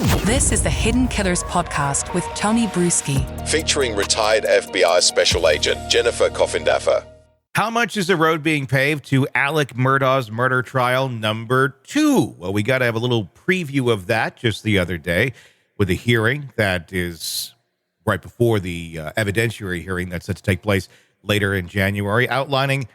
This is the Hidden Killers podcast with Tony Brueski, featuring retired FBI Special Agent Jennifer Coffindaffer. How much is the road being paved to Alex Murdaugh's murder trial number 2? Well, we got to have a little preview of that just the other day with a hearing that is right before the evidentiary hearing that's set to take place later in January, outlining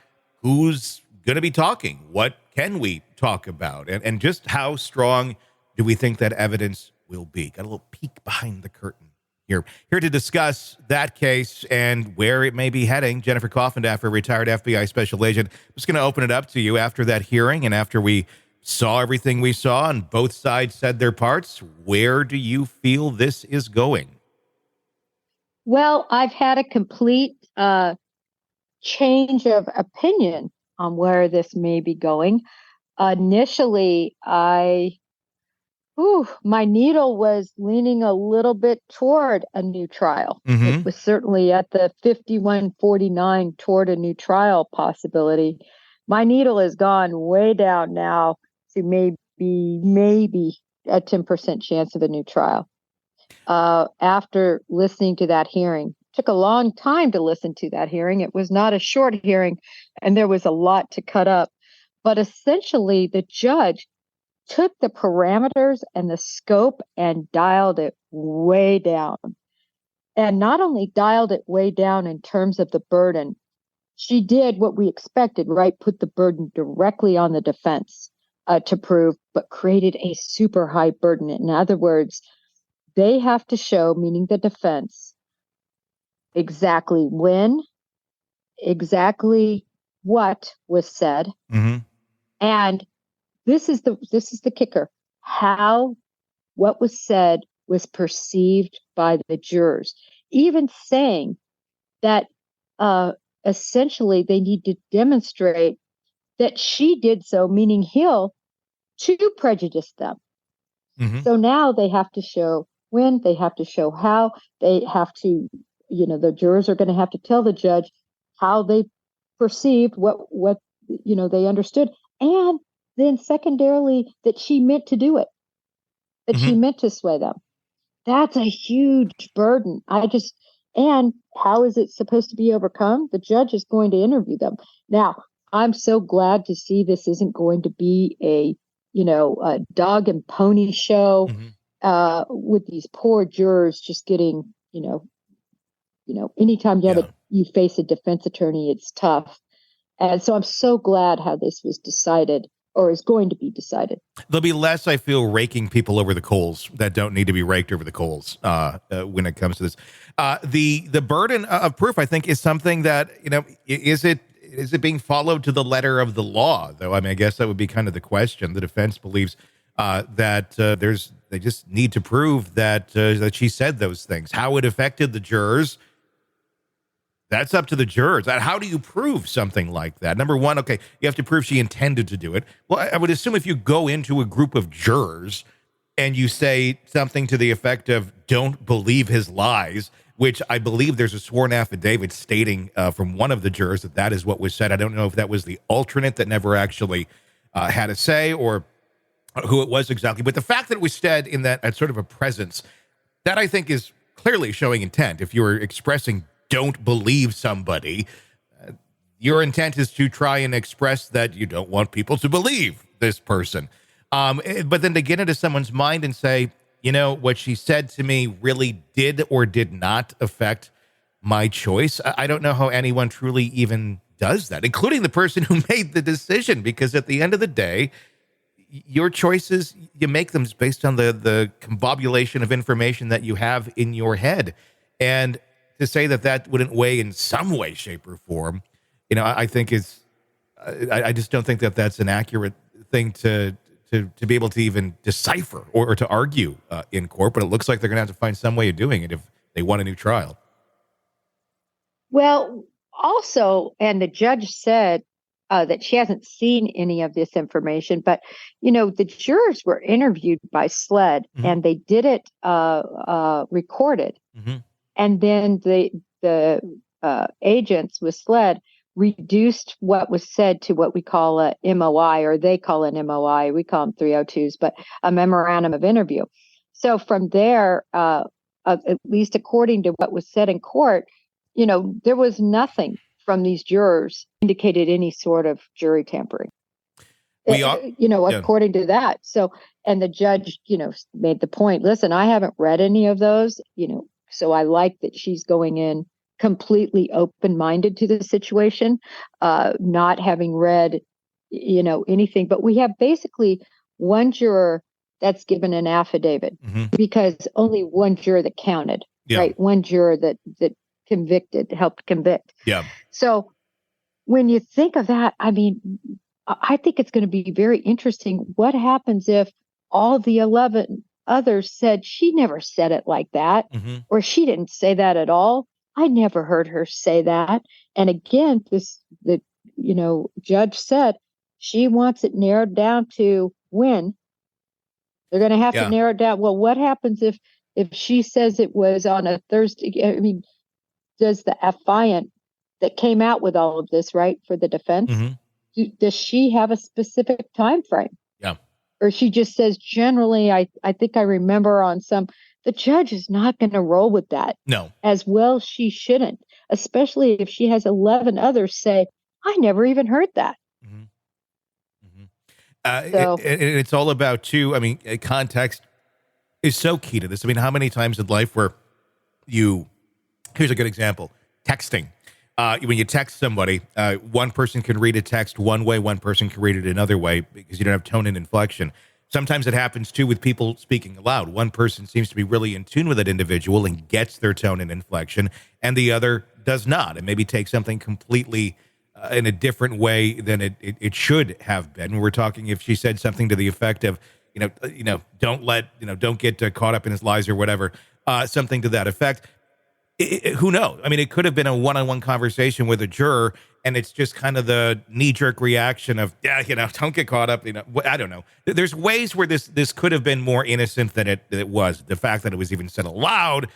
who's going to be talking, what can we talk about, and just how strong do we think that evidence will be. Got a little peek behind the curtain here to discuss that case and where it may be heading. Jennifer Coffindaffer, retired FBI Special Agent. I'm just going to open it up to you after that hearing and after we saw everything we saw and both sides said their parts. Where do you feel this is going? Well, I've had a complete change of opinion on where this may be going. Initially, my needle was leaning a little bit toward a new trial. Mm-hmm. It was certainly at the 51-49 toward a new trial possibility. My needle has gone way down now to maybe a 10% chance of a new trial. After listening to that hearing, took a long time to listen to that hearing. It was not a short hearing, and there was a lot to cut up. But essentially, the judge took the parameters and the scope and dialed it way down. And not only dialed it way down in terms of the burden, she did what we expected, right? Put the burden directly on the defense to prove, but created a super high burden. In other words, they have to show, meaning the defense, exactly when, exactly what was said, mm-hmm. and this is the kicker: how what was said was perceived by the jurors. Even saying that essentially they need to demonstrate that she did so, meaning Hill, to prejudice them. Mm-hmm. So now they have to show when, they have to show how, they have to, the jurors are going to have to tell the judge how they perceived what they understood, and then secondarily that she meant to do it, that mm-hmm. she meant to sway them. That's a huge burden. And how is it supposed to be overcome? The judge is going to interview them. Now, I'm so glad to see this isn't going to be a dog and pony show, mm-hmm. With these poor jurors just getting, anytime you face a defense attorney, it's tough. And so I'm so glad how this was decided, or is going to be decided. There'll be less, I feel, raking people over the coals that don't need to be raked over the coals when it comes to this. The burden of proof, I think, is something that, is it being followed to the letter of the law? Though, I mean, I guess that would be kind of the question. The defense believes that they just need to prove that she said those things. How it affected the jurors, that's up to the jurors. How do you prove something like that? Number one, okay, you have to prove she intended to do it. Well, I would assume if you go into a group of jurors and you say something to the effect of "don't believe his lies," which I believe there's a sworn affidavit stating from one of the jurors that is what was said. I don't know if that was the alternate that never actually had a say or who it was exactly. But the fact that it was said in that sort of a presence, that I think is clearly showing intent. If you were expressing don't believe somebody, your intent is to try and express that you don't want people to believe this person. But then to get into someone's mind and say, what she said to me really did or did not affect my choice. I don't know how anyone truly even does that, including the person who made the decision, because at the end of the day, your choices, you make them based on the combobulation of information that you have in your head. And to say that wouldn't weigh in some way, shape, or form, I think I just don't think that that's an accurate thing to be able to even decipher or to argue in court. But it looks like they're going to have to find some way of doing it if they want a new trial. Well, also, and the judge said that she hasn't seen any of this information, but, the jurors were interviewed by SLED, mm-hmm. and they did it recorded. Mm-hmm. And then the agents with SLED reduced what was said to what we call a MOI, or they call an MOI. We call them 302s, but a memorandum of interview. So from there, at least according to what was said in court, there was nothing from these jurors indicated any sort of jury tampering. According to that. So, and the judge, made the point, listen, I haven't read any of those, so I like that she's going in completely open-minded to the situation, not having read, anything. But we have basically one juror that's given an affidavit because only one juror that counted, right? One juror that helped convict. Yeah. So when you think of that, I mean, I think it's going to be very interesting. What happens if all the 11 others said she never said it like that, or she didn't say that at all? I never heard her say that. And again, the judge said she wants it narrowed down to when. They're going to have to narrow it down. Well, what happens if she says it was on a Thursday? I mean, does the affiant that came out with all of this, right, for the defense, does she have a specific time frame? Yeah. Or she just says, generally, I think I remember on some, the judge is not going to roll with that. No. As well, she shouldn't, especially if she has 11 others say, I never even heard that. It's all about, too, I mean, context is so key to this. I mean, how many times in life where here's a good example, texting. When you text somebody, one person can read a text one way, one person can read it another way because you don't have tone and inflection. Sometimes it happens, too, with people speaking aloud. One person seems to be really in tune with that individual and gets their tone and inflection, and the other does not, and maybe takes something completely in a different way than it should have been. We're talking if she said something to the effect of, don't get caught up in his lies or whatever, something to that effect. Who knows? I mean, it could have been a one-on-one conversation with a juror, and it's just kind of the knee-jerk reaction of, don't get caught up. I don't know. There's ways where this could have been more innocent than it was. The fact that it was even said aloud,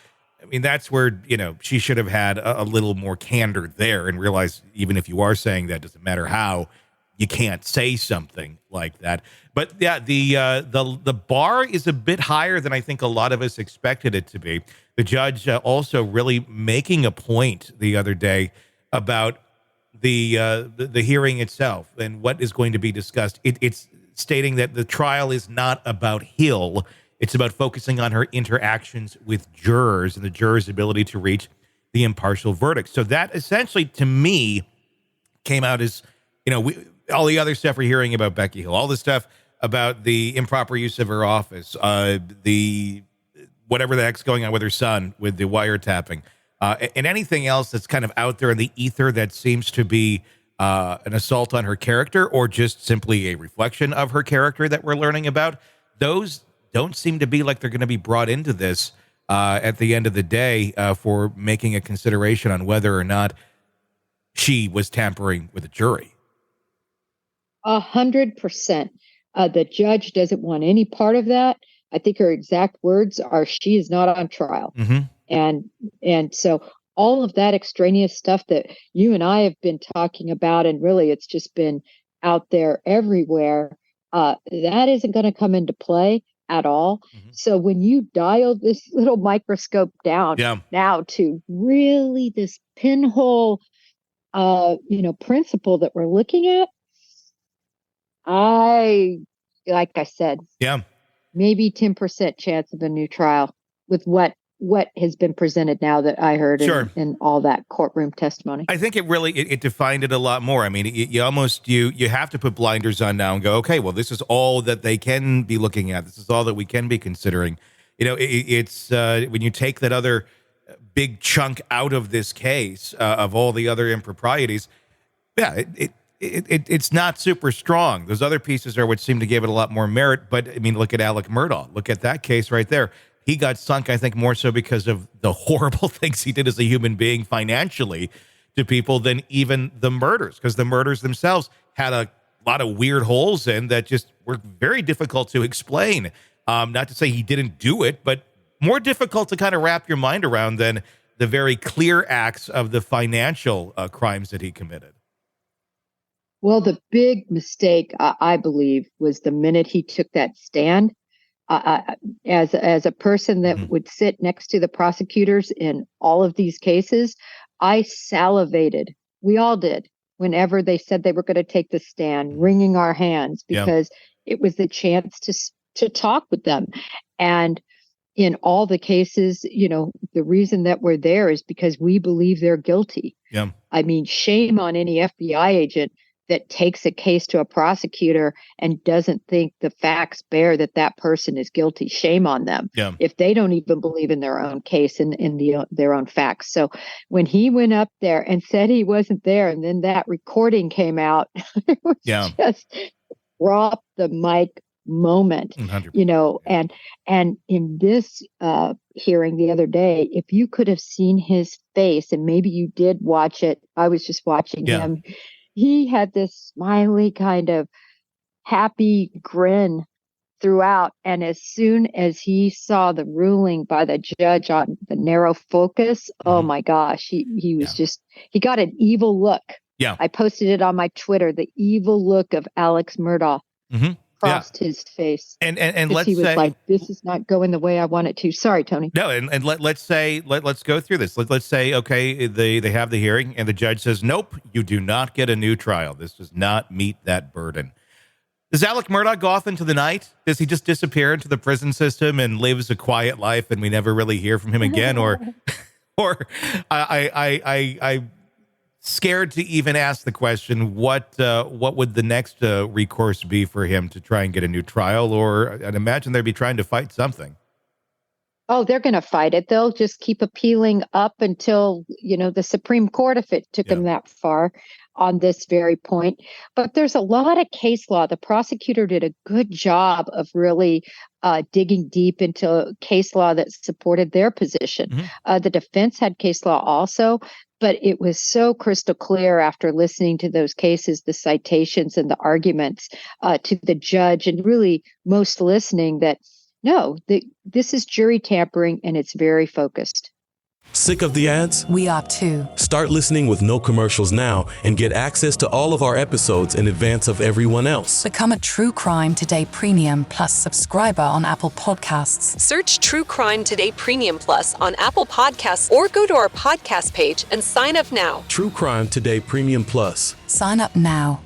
I mean, that's where, she should have had a little more candor there and realize even if you are saying that, doesn't matter how, you can't say something like that. But yeah, the bar is a bit higher than I think a lot of us expected it to be. The judge also really making a point the other day about the hearing itself and what is going to be discussed. It's stating that the trial is not about Hill. It's about focusing on her interactions with jurors and the jurors' ability to reach the impartial verdict. So that essentially, to me, came out as, all the other stuff we're hearing about Becky Hill, all the stuff about the improper use of her office, the whatever the heck's going on with her son, with the wiretapping, and anything else that's kind of out there in the ether that seems to be an assault on her character or just simply a reflection of her character that we're learning about. Those don't seem to be like they're going to be brought into this at the end of the day for making a consideration on whether or not she was tampering with a jury. 100%. The judge doesn't want any part of that. I think her exact words are, she is not on trial. And so all of that extraneous stuff that you and I have been talking about, and really it's just been out there everywhere, that isn't going to come into play at all. So when you dial this little microscope down now to really this pinhole, principle that we're looking at, like I said, maybe 10% chance of a new trial with what has been presented now that I heard in all that courtroom testimony. I think it defined it a lot more. I mean, you almost, you have to put blinders on now and go, okay, well, this is all that they can be looking at. This is all that we can be considering. It's when you take that other big chunk out of this case of all the other improprieties, it's not super strong. Those other pieces are what seem to give it a lot more merit. But I mean, look at Alex Murdaugh. Look at that case right there. He got sunk, I think, more so because of the horrible things he did as a human being financially to people than even the murders, because the murders themselves had a lot of weird holes in that just were very difficult to explain. Not to say he didn't do it, but more difficult to kind of wrap your mind around than the very clear acts of the financial crimes that he committed. Well, the big mistake, I believe, was the minute he took that stand, As a person that would sit next to the prosecutors in all of these cases, I salivated. We all did whenever they said they were going to take the stand, wringing our hands because it was the chance to talk with them. And in all the cases, the reason that we're there is because we believe they're guilty. Yeah. I mean, shame on any FBI agent that takes a case to a prosecutor and doesn't think the facts bear that person is guilty. Shame on them. Yeah. If they don't even believe in their own case and in their own facts. So when he went up there and said he wasn't there, and then that recording came out, it was just drop the mic moment, 100%. And in this hearing the other day, if you could have seen his face, and maybe you did watch it, I was just watching him. He had this smiley kind of happy grin throughout. And as soon as he saw the ruling by the judge on the narrow focus, oh my gosh, he was he got an evil look. Yeah. I posted it on my Twitter, the evil look of Alex Murdaugh crossed his face. And let's he was say, like, this is not going the way I want it to. Sorry, Tony. No, and let's say let's go through this. Let's say, okay, they have the hearing and the judge says, nope, you do not get a new trial. This does not meet that burden. Does Alex Murdaugh go off into the night? Does he just disappear into the prison system and lives a quiet life and we never really hear from him again? or I scared to even ask the question, what would the next recourse be for him to try and get a new trial? Or I'd imagine they'd be trying to fight something. Oh, they're going to fight it. They'll just keep appealing up until, the Supreme Court, if it took them that far on this very point. But there's a lot of case law. The prosecutor did a good job of really digging deep into case law that supported their position. The defense had case law also, but it was so crystal clear after listening to those cases, the citations and the arguments to the judge, and really most listening, that no, this is jury tampering and it's very focused. Sick of the ads? We are too. Start listening with no commercials now and get access to all of our episodes in advance of everyone else. Become a True Crime Today Premium Plus subscriber on Apple Podcasts. Search True Crime Today Premium Plus on Apple Podcasts or go to our podcast page and sign up now. True Crime Today Premium Plus. Sign up now.